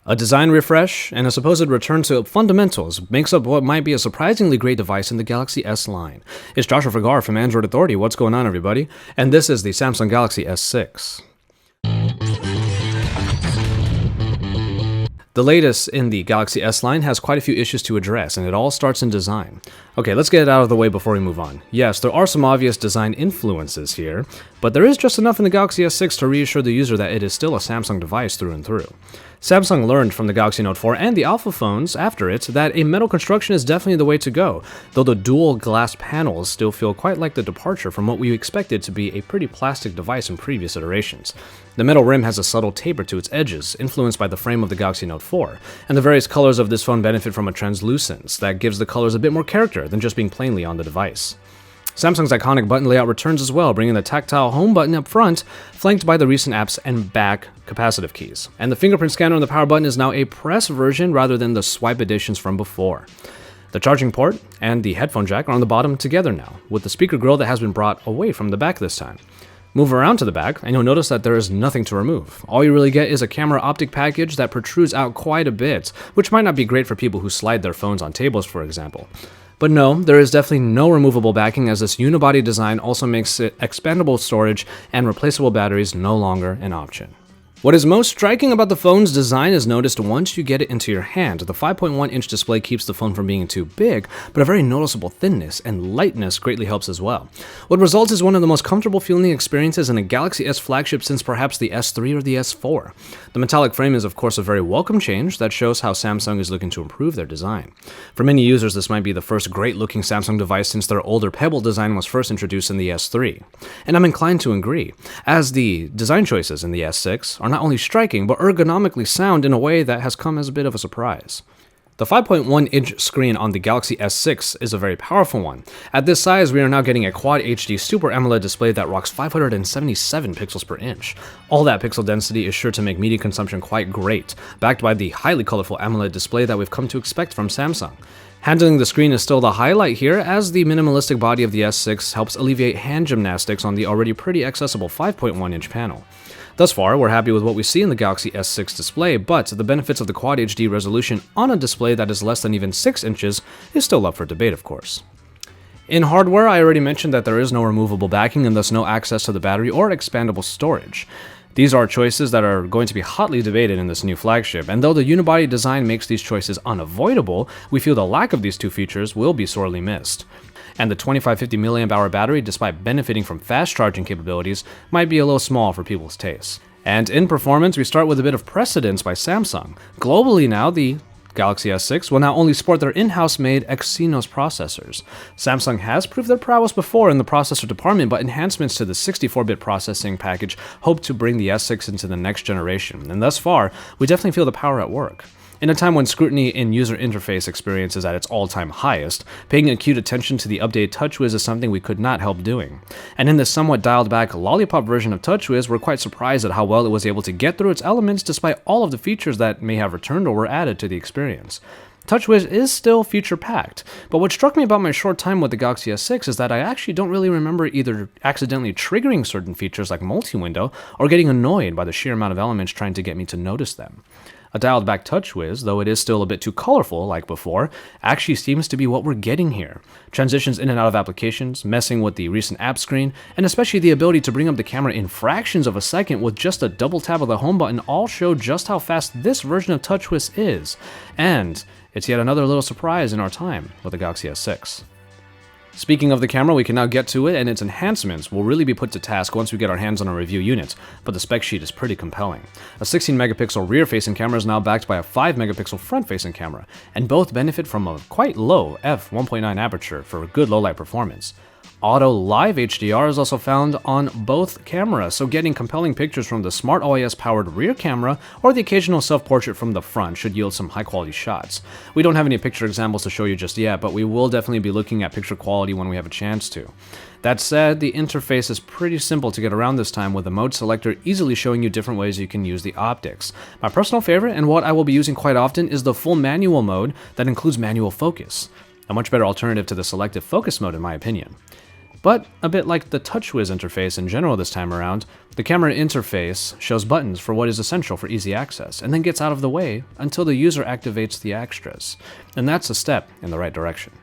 A design refresh and a supposed return to fundamentals makes up what might be a surprisingly great device in the Galaxy S line. It's Joshua Vergara from Android Authority. What's going on, everybody? And this is the Samsung Galaxy S6. The latest in the Galaxy S line has quite a few issues to address, and it all starts in design. Okay, let's get it out of the way before we move on. Yes, there are some obvious design influences here, but there is just enough in the Galaxy S6 to reassure the user that it is still a Samsung device through and through. Samsung learned from the Galaxy Note 4 and the Alpha phones after it that a metal construction is definitely the way to go, though the dual glass panels still feel quite like the departure from what we expected to be a pretty plastic device in previous iterations. The metal rim has a subtle taper to its edges, influenced by the frame of the Galaxy Note 4, and the various colors of this phone benefit from a translucence that gives the colors a bit more character than just being plainly on the device. Samsung's iconic button layout returns as well, bringing the tactile home button up front, flanked by the recent apps and back capacitive keys. And the fingerprint scanner on the power button is now a press version rather than the swipe editions from before. The charging port and the headphone jack are on the bottom together now, with the speaker grill that has been brought away from the back this time. Move around to the back, and you'll notice that there is nothing to remove. All you really get is a camera optic package that protrudes out quite a bit, which might not be great for people who slide their phones on tables, for example. But no, there is definitely no removable backing, as this unibody design also makes it expandable storage and replaceable batteries no longer an option. What is most striking about the phone's design is noticed once you get it into your hand. The 5.1-inch display keeps the phone from being too big, but a very noticeable thinness and lightness greatly helps as well. What results is one of the most comfortable feeling experiences in a Galaxy S flagship since perhaps the S3 or the S4. The metallic frame is of course a very welcome change that shows how Samsung is looking to improve their design. For many users, this might be the first great-looking Samsung device since their older Pebble design was first introduced in the S3. And I'm inclined to agree, as the design choices in the S6 are not only striking, but ergonomically sound in a way that has come as a bit of a surprise. The 5.1-inch screen on the Galaxy S6 is a very powerful one. At this size, we are now getting a Quad HD Super AMOLED display that rocks 577 pixels per inch. All that pixel density is sure to make media consumption quite great, backed by the highly colorful AMOLED display that we've come to expect from Samsung. Handling the screen is still the highlight here, as the minimalistic body of the S6 helps alleviate hand gymnastics on the already pretty accessible 5.1-inch panel. Thus far, we're happy with what we see in the Galaxy S6 display, but the benefits of the Quad HD resolution on a display that is less than even 6 inches is still up for debate, of course. In hardware, I already mentioned that there is no removable backing and thus no access to the battery or expandable storage. These are choices that are going to be hotly debated in this new flagship, and though the unibody design makes these choices unavoidable, we feel the lack of these two features will be sorely missed. And the 2550 mAh battery, despite benefiting from fast charging capabilities, might be a little small for people's tastes. And in performance, we start with a bit of precedence by Samsung. Globally now, the Galaxy S6 will now only support their in-house made Exynos processors. Samsung has proved their prowess before in the processor department, but enhancements to the 64-bit processing package hope to bring the S6 into the next generation, and thus far, we definitely feel the power at work. In a time when scrutiny in user interface experience is at its all-time highest, paying acute attention to the updated TouchWiz is something we could not help doing. And in this somewhat dialed-back Lollipop version of TouchWiz, we're quite surprised at how well it was able to get through its elements despite all of the features that may have returned or were added to the experience. TouchWiz is still feature-packed, but what struck me about my short time with the Galaxy S6 is that I actually don't really remember either accidentally triggering certain features like multi-window or getting annoyed by the sheer amount of elements trying to get me to notice them. A dialed-back TouchWiz, though it is still a bit too colorful like before, actually seems to be what we're getting here. Transitions in and out of applications, messing with the recent app screen, and especially the ability to bring up the camera in fractions of a second with just a double tap of the home button all show just how fast this version of TouchWiz is. And it's yet another little surprise in our time with the Galaxy S6. Speaking of the camera, we can now get to it, and its enhancements will really be put to task once we get our hands on a review unit, but the spec sheet is pretty compelling. A 16-megapixel rear-facing camera is now backed by a 5-megapixel front-facing camera, and both benefit from a quite low f1.9 aperture for good low-light performance. Auto Live HDR is also found on both cameras, so getting compelling pictures from the Smart OIS-powered rear camera or the occasional self-portrait from the front should yield some high-quality shots. We don't have any picture examples to show you just yet, but we will definitely be looking at picture quality when we have a chance to. That said, the interface is pretty simple to get around this time, with the mode selector easily showing you different ways you can use the optics. My personal favorite, and what I will be using quite often, is the full manual mode that includes manual focus. A much better alternative to the selective focus mode in my opinion. But a bit like the TouchWiz interface in general this time around, the camera interface shows buttons for what is essential for easy access, and then gets out of the way until the user activates the extras. And that's a step in the right direction.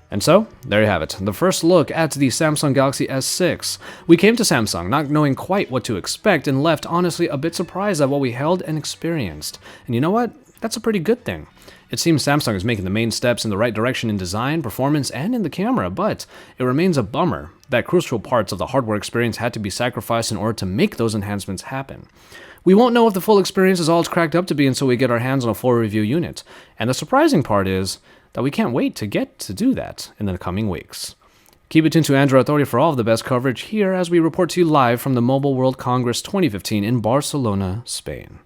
And so, there you have it, the first look at the Samsung Galaxy S6. We came to Samsung not knowing quite what to expect and left honestly a bit surprised at what we held and experienced. And you know what? That's a pretty good thing. It seems Samsung is making the main steps in the right direction in design, performance, and in the camera, but it remains a bummer that crucial parts of the hardware experience had to be sacrificed in order to make those enhancements happen. We won't know if the full experience is all it's cracked up to be until we get our hands on a full review unit. And the surprising part is that we can't wait to get to do that in the coming weeks. Keep it tuned to Android Authority for all of the best coverage here as we report to you live from the Mobile World Congress 2015 in Barcelona, Spain.